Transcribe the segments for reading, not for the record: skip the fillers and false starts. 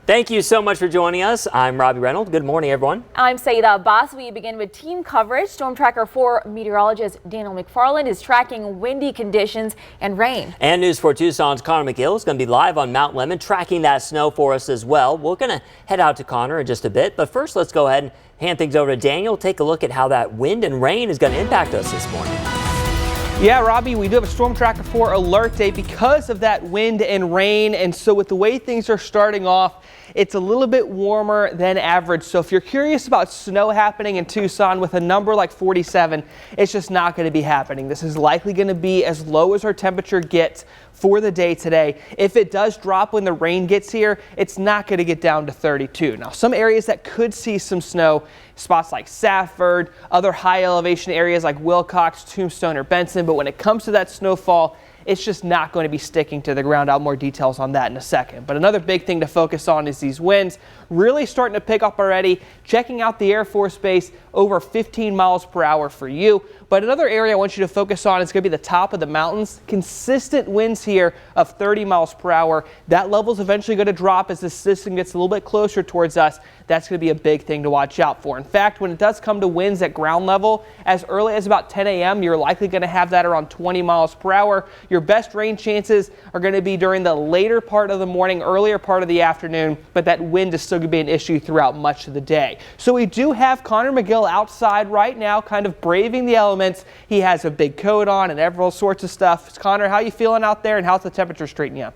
Thank you so much for joining us. I'm Robbie Reynolds. Good morning, everyone. I'm Saida Abbas. We begin with team coverage. StormTracker 4 meteorologist Daniel McFarland is tracking windy conditions and rain. And News 4 Tucson's Conor McGill is going to be live on Mount Lemmon tracking that snow for us as well. We're going to head out to Conor in just a bit, but first let's go ahead and hand things over to Daniel. Take a look at how that wind and rain is going to impact us this morning. Yeah, Robbie, we do have a StormTracker 4 alert day because of that wind and rain. And so with the way things are starting off, it's a little bit warmer than average. So if you're curious about snow happening in Tucson with a number like 47, it's just not going to be happening. This is likely going to be as low as our temperature gets for the day today. If it does drop when the rain gets here, it's not going to get down to 32. Now, some areas that could see some snow, spots like Safford, other high elevation areas like Wilcox, Tombstone, or Benson. But when it comes to that snowfall, it's just not going to be sticking to the ground. I'll have more details on that in a second. But another big thing to focus on is these winds really starting to pick up already. Checking out the Air Force Base, over 15 miles per hour for you. But another area I want you to focus on is going to be the top of the mountains. Consistent winds here of 30 miles per hour. That level is eventually going to drop as the system gets a little bit closer towards us. That's going to be a big thing to watch out for. In fact, when it does come to winds at ground level, as early as about 10 a.m., you're likely going to have that around 20 miles per hour. Your best rain chances are going to be during the later part of the morning, earlier part of the afternoon, but that wind is still going to be an issue throughout much of the day. So we do have Conor McGill outside right now, kind of braving the elements. He has a big coat on and all sorts of stuff. Conor, how you feeling out there and how's the temperature straightening up?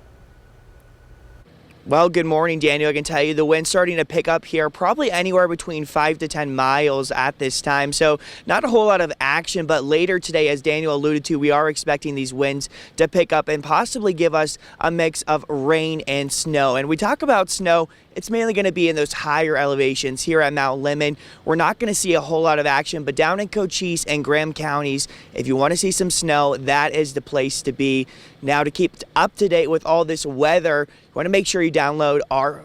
Well, good morning, Daniel. I can tell you the wind's starting to pick up here, probably anywhere between 5 to 10 miles at this time. So not a whole lot of action, but later today, as Daniel alluded to, we are expecting these winds to pick up and possibly give us a mix of rain and snow. And we talk about snow, it's mainly going to be in those higher elevations here at Mount Lemmon. We're not going to see a whole lot of action, but down in Cochise and Graham counties, if you want to see some snow, that is the place to be. Now, to keep up to date with all this weather, you want to make sure you download our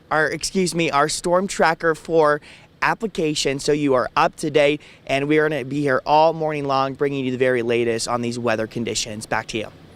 StormTracker 4 application so you are up to date, and we are going to be here all morning long bringing you the very latest on these weather conditions. Back to you.